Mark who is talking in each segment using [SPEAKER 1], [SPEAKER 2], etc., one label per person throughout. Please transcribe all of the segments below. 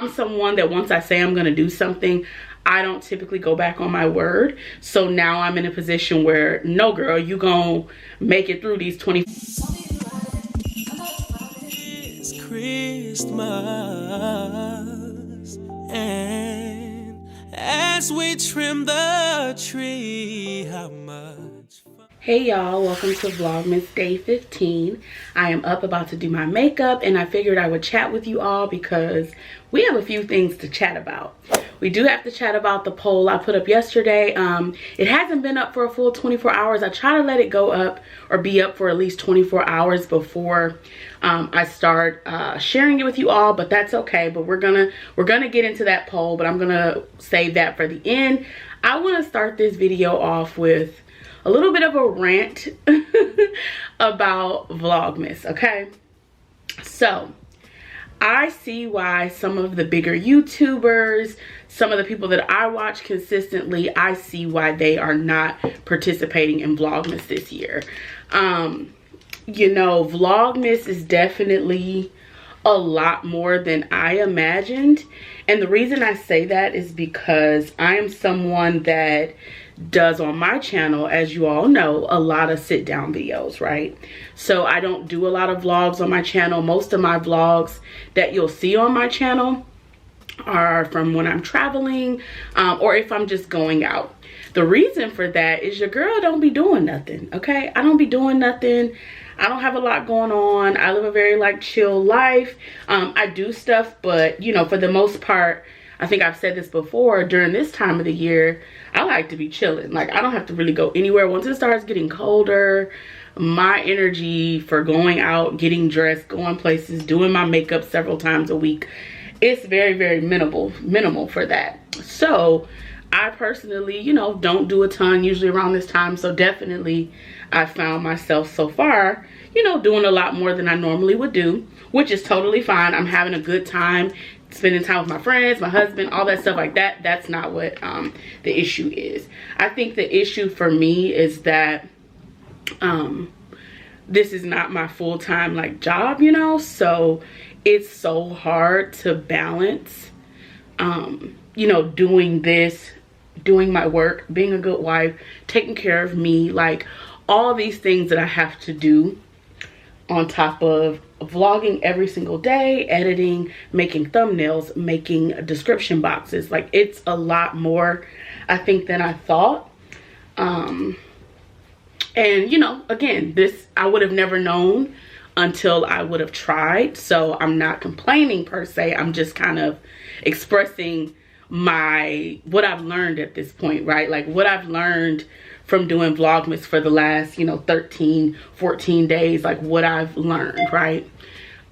[SPEAKER 1] I'm someone that once I say I'm going to do something, I don't typically go back on my word. So now I'm in a position where, no girl, you gonna make it through these 20.
[SPEAKER 2] It's Christmas, and as we trim the tree, how much fun.
[SPEAKER 1] Hey y'all, welcome to Vlogmas Day 15. I am up about to do my makeup, and I figured I would chat with you all because we have a few things to chat about. We do have to chat about the poll I put up yesterday. It hasn't been up for a full 24 hours. I try to let it go up or be up for at least 24 hours before I start sharing it with you all, but that's okay. But we're gonna get into that poll, but I'm gonna save that for the end. I want to start this video off with a little bit of a rant about Vlogmas, okay? So I see why some of the bigger YouTubers, some of the people that I watch consistently, I see why they are not participating in Vlogmas this year. You know, Vlogmas is definitely a lot more than I imagined. And the reason I say that is because I am someone that does on my channel, as you all know, a lot of sit down videos, right? So I don't do a lot of vlogs on my channel. Most of my vlogs that you'll see on my channel are from when I'm traveling or if I'm just going out. The reason for that is your girl don't be doing nothing, okay? I don't be doing nothing. I don't have a lot going on. I live a very like chill life. I do stuff, but you know, for the most part, I think I've said this before, during this time of the year, I like to be chilling. Like, I don't have to really go anywhere. Once it starts getting colder, my energy for going out, getting dressed, going places, doing my makeup several times a week, it's very, very minimal for that. So I personally, you know, don't do a ton usually around this time. So definitely I found myself so far, you know, doing a lot more than I normally would do, which is totally fine. I'm having a good time spending time with my friends, my husband, all that stuff like that. That's not what the issue is. I think the issue for me is that this is not my full-time like job, you know, so it's so hard to balance you know, doing this, doing my work, being a good wife, taking care of me, like all these things that I have to do on top of vlogging every single day, editing, making thumbnails, making description boxes. Like, it's a lot more, I think, than I thought. And you know, again, this I would have never known until I would have tried. So I'm not complaining per se. I'm just kind of expressing what I've learned at this point, right? Like what I've learned from doing Vlogmas for the last, you know, 13, 14 days, like what I've learned, right?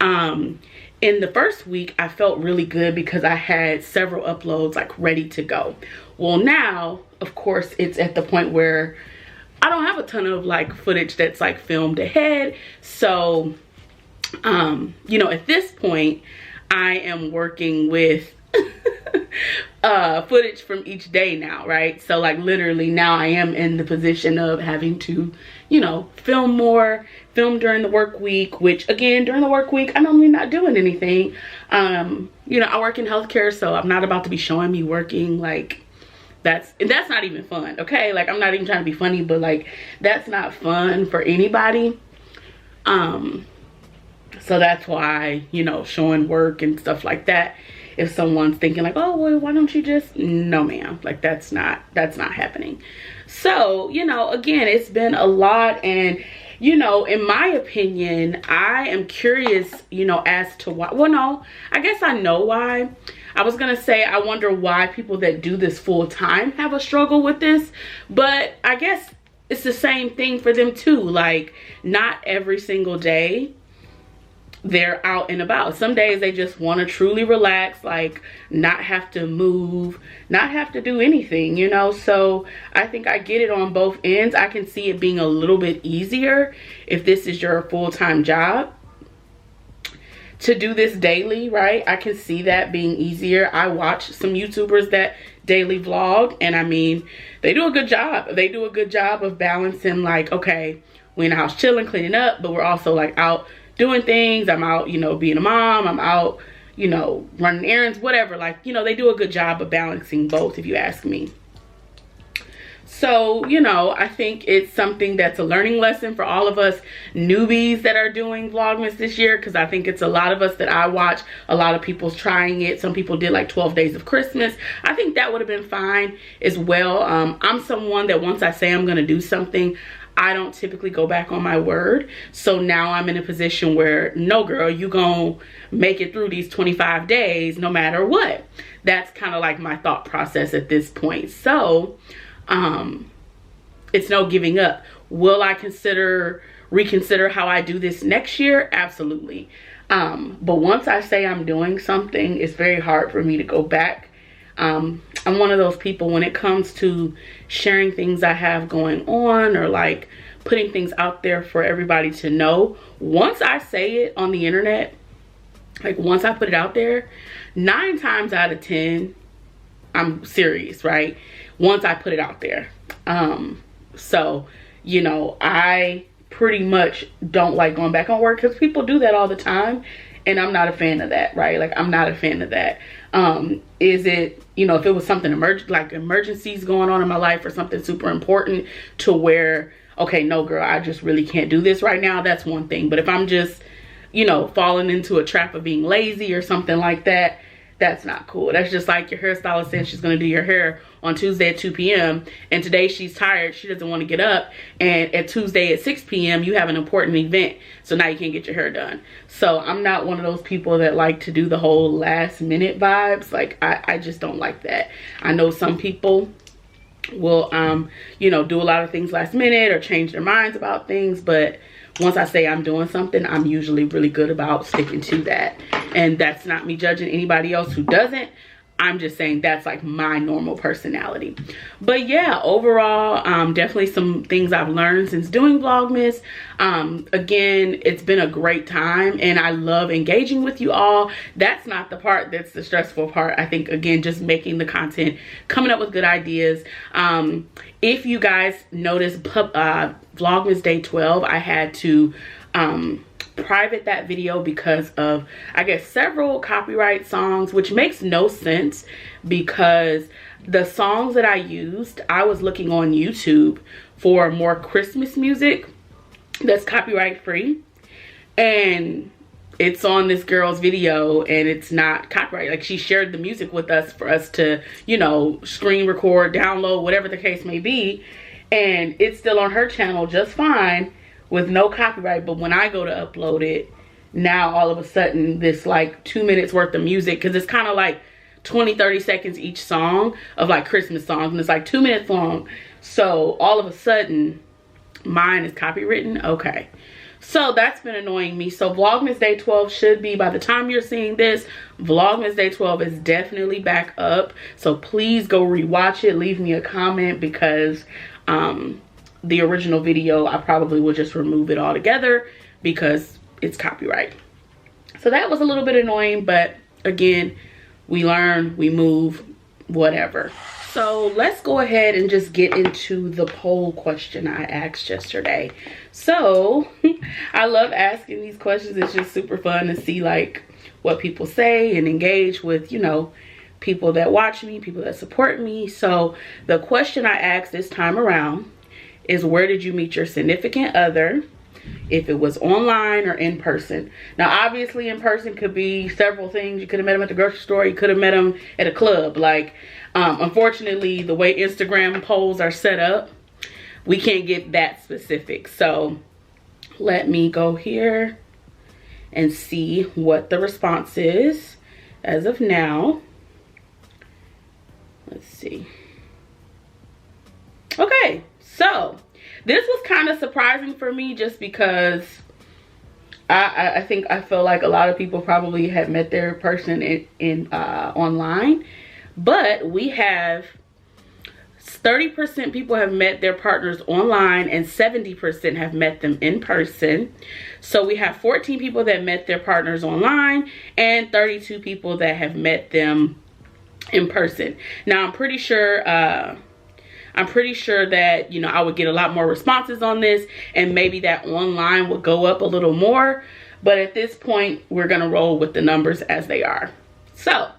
[SPEAKER 1] In the first week, I felt really good because I had several uploads like ready to go. Well, now, of course, it's at the point where I don't have a ton of like footage that's like filmed ahead. So, you know, at this point, I am working with footage from each day now, right? So like literally now I am in the position of having to, you know, film during the work week, which again, during the work week, I'm normally not doing anything. You know, I work in healthcare, so I'm not about to be showing me working. Like that's not even fun, okay? Like, I'm not even trying to be funny, but like that's not fun for anybody. So that's why, you know, showing work and stuff like that, if someone's thinking like, oh, well, why don't you just, no ma'am, like that's not happening. So, you know, again, it's been a lot, and you know, in my opinion, I am curious, you know, as to why. Well, no, I guess I know why. I was gonna say I wonder why people that do this full time have a struggle with this, but I guess it's the same thing for them too. Like, not every single day they're out and about. Some days they just want to truly relax, like not have to move, not have to do anything, you know. So I think I get it on both ends. I can see it being a little bit easier if this is your full-time job to do this daily, right? I can see that being easier. I watch some YouTubers that daily vlog, and I mean, they do a good job. They do a good job of balancing, like, okay, we're in the house chilling, cleaning up, but we're also like out doing things. I'm out, you know, being a mom. I'm out, you know, running errands, whatever. Like, you know, they do a good job of balancing both, if you ask me. So, you know, I think it's something that's a learning lesson for all of us newbies that are doing Vlogmas this year, because I think it's a lot of us that I watch, a lot of people's trying it. Some people did like 12 days of Christmas. I think that would have been fine as well. I'm someone that once I say I'm going to do something, I don't typically go back on my word. So now I'm in a position where, no girl, you gonna make it through these 25 days no matter what. That's kind of like my thought process at this point. So it's no giving up. Will I reconsider how I do this next year? Absolutely. But once I say I'm doing something, it's very hard for me to go back. I'm one of those people when it comes to sharing things I have going on, or like putting things out there for everybody to know. Once I say it on the internet, like once I put it out there, 9 times out of 10, I'm serious, right? Once I put it out there. So, you know, I pretty much don't like going back on work, because people do that all the time, and I'm not a fan of that, right? Like, I'm not a fan of that. Is it, you know, if it was something like emergencies going on in my life, or something super important to where, okay, no girl, I just really can't do this right now, that's one thing. But if I'm just, you know, falling into a trap of being lazy or something like that, that's not cool. That's just like your hairstylist saying she's going to do your hair on Tuesday at 2 p.m. and today she's tired, she doesn't want to get up, and at Tuesday at 6 p.m. you have an important event, so now you can't get your hair done. So I'm not one of those people that like to do the whole last minute vibes. Like, I just don't like that. I know some people will you know, do a lot of things last minute or change their minds about things, but once I say I'm doing something, I'm usually really good about sticking to that. And that's not me judging anybody else who doesn't. I'm just saying that's like my normal personality. But yeah, overall, definitely some things I've learned since doing Vlogmas. Again, it's been a great time, and I love engaging with you all. That's not the part that's the stressful part. I think, again, just making the content, coming up with good ideas. If you guys noticed, Vlogmas Day 12, I had to private that video because of, I guess, several copyright songs, which makes no sense, because the songs that I used, I was looking on YouTube for more Christmas music that's copyright free, and it's on this girl's video and it's not copyright. Like, she shared the music with us for us to, you know, screen record, download, whatever the case may be, and it's still on her channel just fine with no copyright. But when I go to upload it, now all of a sudden this like 2 minutes worth of music, because it's kind of like 20-30 seconds each song of like Christmas songs, and it's like 2 minutes long, so all of a sudden mine is copywritten. Okay, so that's been annoying me. So Vlogmas Day 12 should be, by the time you're seeing this, Vlogmas Day 12 is definitely back up, so please go rewatch it, leave me a comment, because the original video, I probably will just remove it altogether because it's copyright. So that was a little bit annoying, but again, we learn, we move, whatever. So let's go ahead and just get into the poll question I asked yesterday. So I love asking these questions. It's just super fun to see like what people say and engage with, you know, people that watch me, people that support me. So the question I asked this time around is, where did you meet your significant other? If it was online or in person. Now, obviously in person could be several things. You could have met him at the grocery store. You could have met him at a club. Like, unfortunately, the way Instagram polls are set up, we can't get that specific. So let me go here and see what the response is as of now. Let's see. Okay, so this was kind of surprising for me, just because I feel like a lot of people probably have met their person in online, but we have 30% people have met their partners online and 70% have met them in person. So we have 14 people that met their partners online and 32 people that have met them in person. Now, I'm pretty sure that, you know, I would get a lot more responses on this, and maybe that online would go up a little more. but at this point we're gonna roll with the numbers as they are. So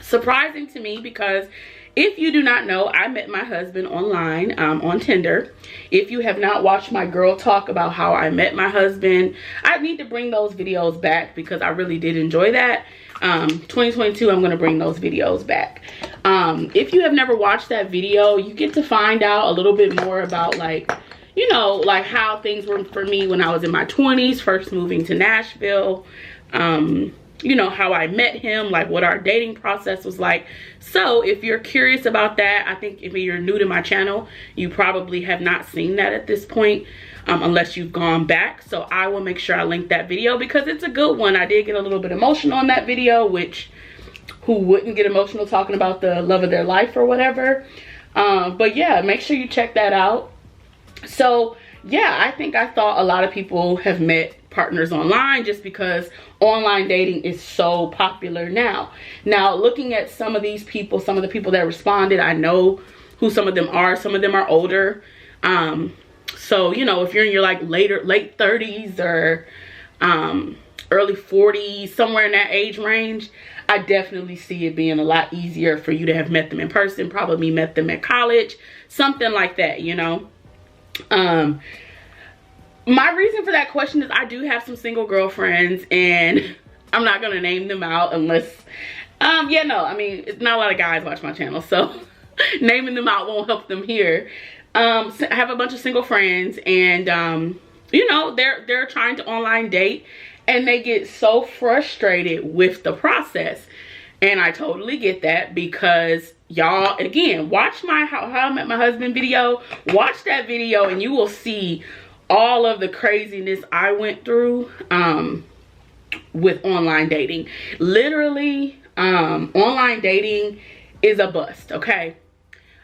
[SPEAKER 1] surprising to me, because if you do not know, I met my husband online on Tinder. If you have not watched my girl talk about how I met my husband, I need to bring those videos back because I really did enjoy that. 2022, I'm going to bring those videos back. If you have never watched that video, you get to find out a little bit more about, like, you know, like how things were for me when I was in my 20s, first moving to Nashville. You know, how I met him, like what our dating process was like. So if you're curious about that, I think if you're new to my channel, you probably have not seen that at this point, unless you've gone back. So I will make sure I link that video because it's a good one. I did get a little bit emotional in that video, which who wouldn't get emotional talking about the love of their life or whatever. But yeah, make sure you check that out. So yeah, I thought a lot of people have met partners online just because online dating is so popular now. Now, looking at some of these people, some of the people that responded, I know who some of them are. Some of them are older. So, you know, if you're in your like late 30s or early 40s, somewhere in that age range, I definitely see it being a lot easier for you to have met them in person, probably met them at college, something like that, you know. My reason for that question is I do have some single girlfriends, and I'm not gonna name them out unless yeah, no, I mean, it's not a lot of guys watch my channel, so naming them out won't help them here. I have a bunch of single friends, and you know, they're trying to online date, and they get so frustrated with the process. And I totally get that, because y'all, again, watch my how I met my husband video. Watch that video and you will see all of the craziness I went through with online dating. Literally, online dating is a bust, okay?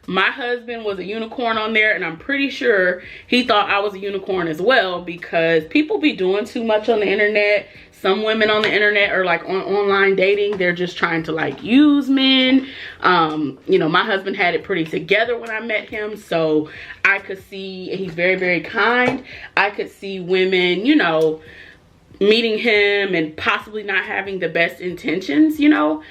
[SPEAKER 1] My husband was a unicorn on there, and I'm pretty sure he thought I was a unicorn as well, because people be doing too much on the internet. Some women on the internet are like on online dating. They're just trying to like use men. You know, my husband had it pretty together when I met him. So I could see, he's very, very kind. I could see women, you know, meeting him and possibly not having the best intentions, you know,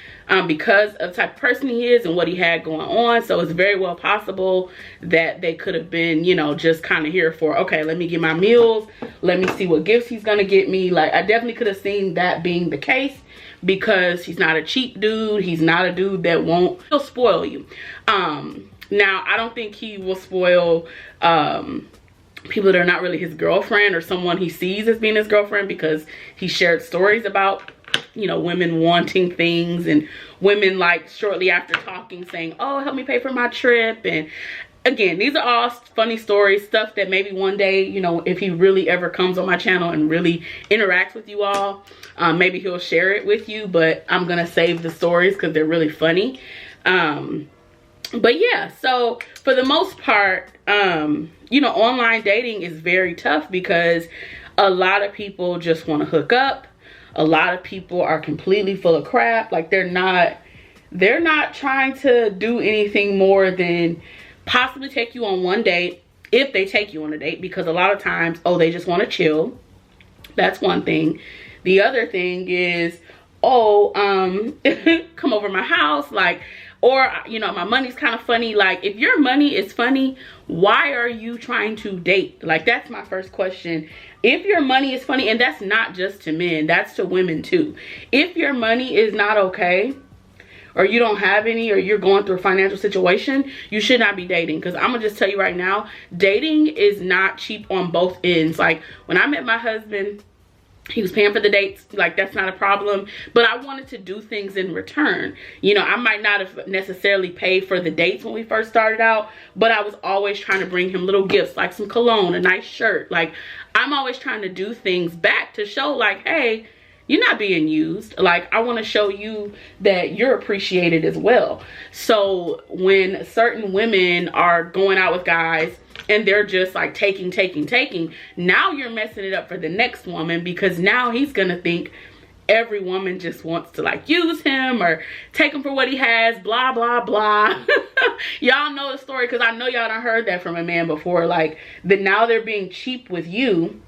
[SPEAKER 1] because of the type of person he is and what he had going on. So it's very well possible that they could have been, you know, just kind of here for, okay, let me get my meals, let me see what gifts he's gonna get me. Like, I definitely could have seen that being the case, because he's not a cheap dude. He's not a dude that he'll spoil you. Now, I don't think he will spoil people that are not really his girlfriend or someone he sees as being his girlfriend, because he shared stories about, you know, women wanting things, and women like shortly after talking saying, oh, help me pay for my trip. And again, these are all funny stories, stuff that maybe one day, you know, if he really ever comes on my channel and really interacts with you all, maybe he'll share it with you. But I'm gonna save the stories because they're really funny. But yeah, so for the most part, you know, online dating is very tough because a lot of people just want to hook up. A lot of people are completely full of crap. Like, they're not trying to do anything more than possibly take you on one date, if they take you on a date, because a lot of times, oh, they just want to chill. That's one thing. The other thing is, oh, come over my house, like, or, you know, my money's kind of funny. Like, if your money is funny, why are you trying to date? Like, that's my first question. If your money is funny, and that's not just to men, that's to women too. If your money is not okay, or you don't have any, or you're going through a financial situation, you should not be dating. Because I'm gonna just tell you right now, dating is not cheap on both ends. Like, when I met my husband, he was paying for the dates. Like, that's not a problem, but I wanted to do things in return. You know, I might not have necessarily paid for the dates when we first started out, but I was always trying to bring him little gifts, like some cologne, a nice shirt. Like, I'm always trying to do things back to show, like, hey, you're not being used. Like, I want to show you that you're appreciated as well. So when certain women are going out with guys and they're just like taking, now you're messing it up for the next woman, because now he's gonna think every woman just wants to like use him or take him for what he has, blah blah blah. Y'all know the story, because I know y'all done heard that from a man before. Like, now they're being cheap with you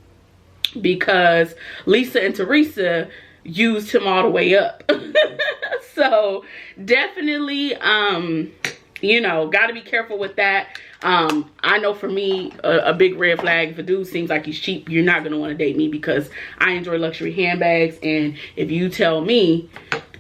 [SPEAKER 1] because Lisa and Teresa used him all the way up. So definitely, you know, got to be careful with that. I know for me, a big red flag, if a dude seems like he's cheap, you're not going to want to date me, because I enjoy luxury handbags. And if you tell me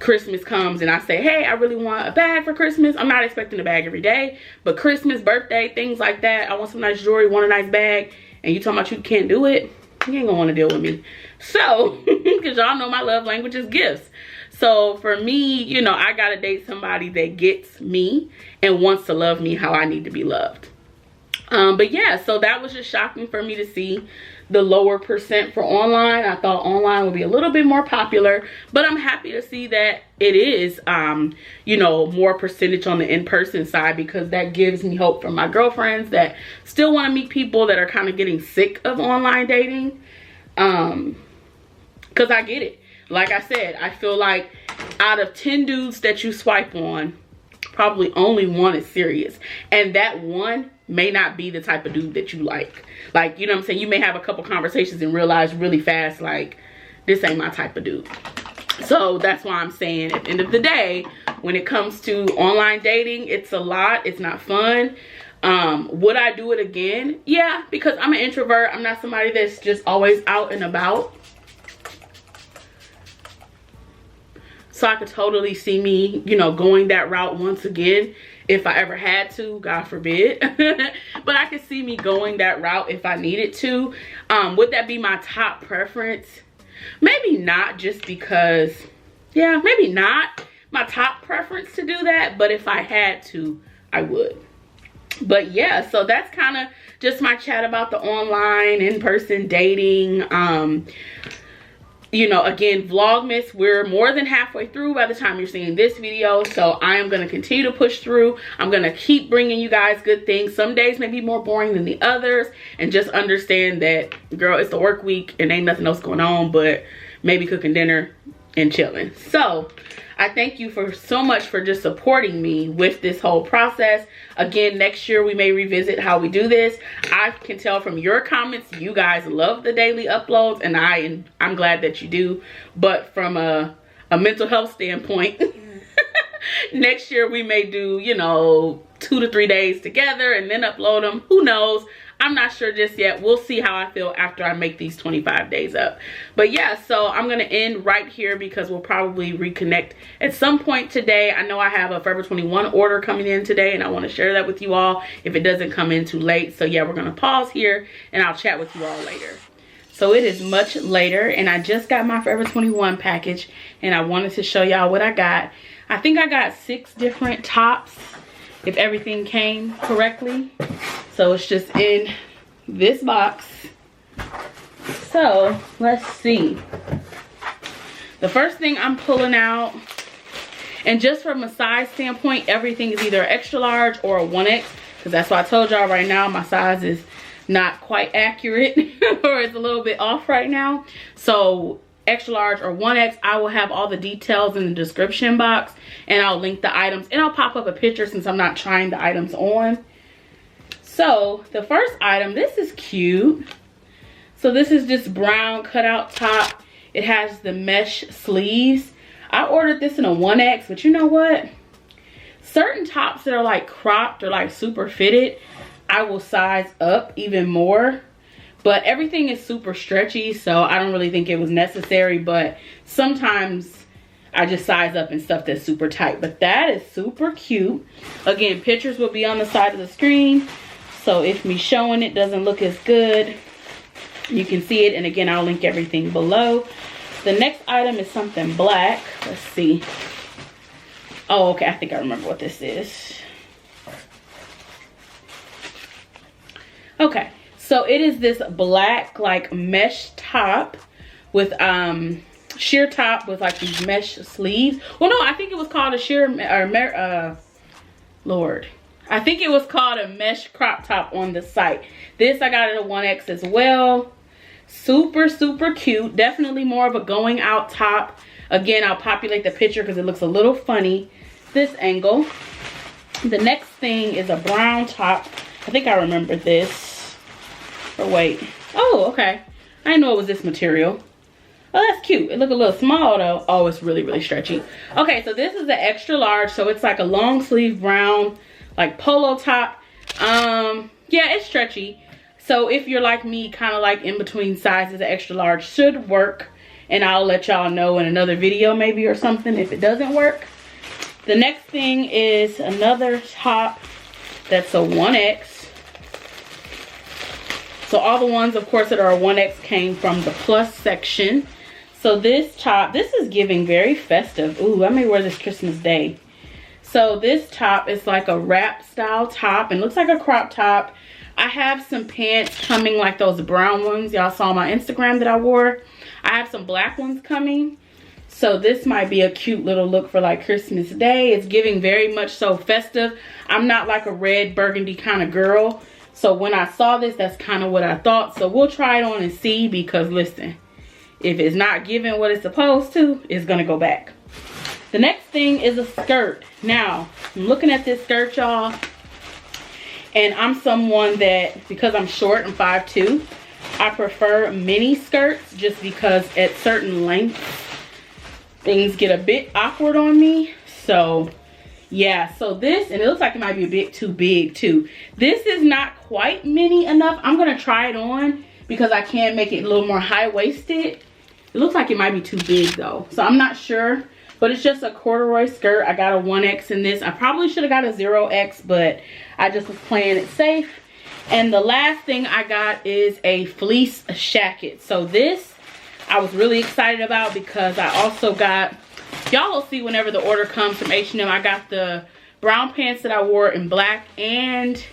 [SPEAKER 1] Christmas comes and I say, hey, I really want a bag for Christmas, I'm not expecting a bag every day, but Christmas, birthday, things like that, I want some nice jewelry, want a nice bag, and you talking about you can't do it, you ain't gonna want to deal with me. So, because y'all know my love language is gifts. So for me, you know, I gotta date somebody that gets me and wants to love me how I need to be loved. But yeah, so that was just shocking for me to see the lower percent for online. I thought online would be a little bit more popular, but I'm happy to see that it is, you know, more percentage on the in-person side, because that gives me hope for my girlfriends that still want to meet people that are kind of getting sick of online dating. Because I get it. Like I said, I feel like out of 10 dudes that you swipe on, probably only one is serious, and that one may not be the type of dude that you like. Like, you know what I'm saying, you may have a couple conversations and realize really fast, like, this ain't my type of dude. So that's why I'm saying, at the end of the day, when it comes to online dating, it's a lot, it's not fun. Would I do it again? Yeah, because I'm an introvert. I'm not somebody that's just always out and about. So I could totally see me, you know, going that route once again if I ever had to, God forbid. But I could see me going that route if I needed to. Would that be my top preference? Maybe not, just because, yeah, maybe not my top preference to do that. But if I had to, I would. But yeah, so that's kind of just my chat about the online, in-person dating. You know, again, Vlogmas, we're more than halfway through by the time you're seeing this video. So I am going to continue to push through. I'm going to keep bringing you guys good things. Some days may be more boring than the others. And just understand that, girl, it's the work week and ain't nothing else going on but maybe cooking dinner and chilling. So I thank you for so much for just supporting me with this whole process. Again, next year we may revisit how we do this. I can tell from your comments, you guys love the daily uploads, and I'm glad that you do. But from a mental health standpoint, next year we may do, you know, 2 to 3 days together and then upload them. Who knows? I'm not sure just yet. We'll see how I feel after I make these 25 days up. But yeah, so I'm going to end right here because we'll probably reconnect at some point today. I know I have a Forever 21 order coming in today, and I want to share that with you all if it doesn't come in too late. So yeah, we're going to pause here and I'll chat with you all later. So it is much later, and I just got my Forever 21 package, and I wanted to show y'all what I got. I think I got 6 different tops, if everything came correctly. So it's just in this box. So let's see. The first thing I'm pulling out, and just from a size standpoint, everything is either extra large or a 1X, because that's why I told y'all right now my size is not quite accurate or it's a little bit off right now. So extra large or 1X, I will have all the details in the description box, and I'll link the items, and I'll pop up a picture since I'm not trying the items on. So the first item, this is cute. So this is just brown cutout top. It has the mesh sleeves. I ordered this in a 1X, but you know what? Certain tops that are like cropped or like super fitted, I will size up even more. But everything is super stretchy, so I don't really think it was necessary. But sometimes I just size up in stuff that's super tight. But that is super cute. Again, pictures will be on the side of the screen. So if me showing it doesn't look as good, you can see it. And again, I'll link everything below. The next item is something black. Let's see. Oh, okay. I think I remember what this is. Okay. So it is this black like mesh top with sheer top with like these mesh sleeves. Well, no, I think it was called a sheer Lord. I think it was called a mesh crop top on the site. This I got at a 1X as well. Super, super cute. Definitely more of a going out top. Again, I'll populate the picture because it looks a little funny this angle. The next thing is a brown top. I think I remember this. Or wait. Oh, okay. I didn't know it was this material. Oh, that's cute. It look a little small though. Oh, it's really, really stretchy. Okay, so this is the extra large. So it's like a long sleeve brown, like polo top. Yeah, it's stretchy. So if you're like me, kind of like in between sizes, the extra large should work. And I'll let y'all know in another video maybe or something if it doesn't work. The next thing is another top that's a 1X. So all the ones, of course, that are a 1X came from the plus section. So this top, this is giving very festive. Ooh, I may wear this Christmas Day. So this top is like a wrap style top and looks like a crop top. I have some pants coming like those brown ones y'all saw on my Instagram that I wore. I have some black ones coming. So this might be a cute little look for like Christmas Day. It's giving very much so festive. I'm not like a red burgundy kind of girl. So when I saw this, that's kind of what I thought. So we'll try it on and see, because listen, if it's not giving what it's supposed to, it's gonna go back. The next thing is a skirt. Now, I'm looking at this skirt, y'all. And I'm someone that, because I'm short, I'm 5'2", I prefer mini skirts just because at certain lengths, things get a bit awkward on me. So, yeah. So this, and it looks like it might be a bit too big too. This is not quite mini enough. I'm going to try it on because I can make it a little more high-waisted. It looks like it might be too big though. So I'm not sure. But it's just a corduroy skirt. I got a 1X in this. I probably should have got a 0X, but I just was playing it safe. And the last thing I got is a fleece shacket. So this I was really excited about because I also got, y'all will see whenever the order comes from H&M, I got the brown pants that I wore in black and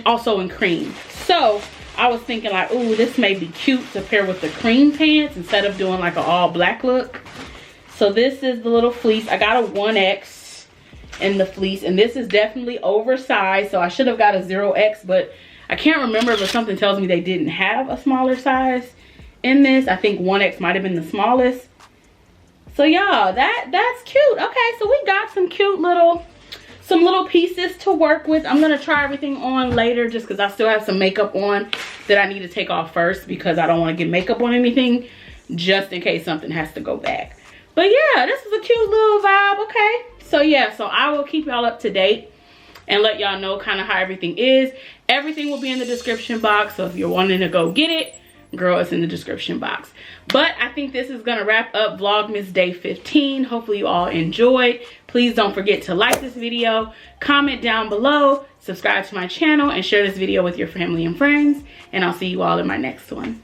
[SPEAKER 1] also in cream. So I was thinking like, ooh, this may be cute to pair with the cream pants instead of doing like an all black look. So this is the little fleece. I got a 1X in the fleece, and this is definitely oversized. So I should have got a 0X, but I can't remember, but something tells me they didn't have a smaller size in this. I think 1X might have been the smallest. So y'all, that's cute. Okay, so we got some cute little pieces to work with. I'm gonna try everything on later just because I still have some makeup on that I need to take off first, because I don't want to get makeup on anything just in case something has to go back. But yeah, this is a cute little vibe. Okay, so yeah, so I will keep y'all up to date and let y'all know kind of how everything is. Everything will be in the description box, so if you're wanting to go get it, girl, it's in the description box. But I think this is gonna wrap up Vlogmas Day 15. Hopefully you all enjoyed. Please don't forget to like this video, comment down below, subscribe to my channel, and share this video with your family and friends. And I'll see you all in my next one.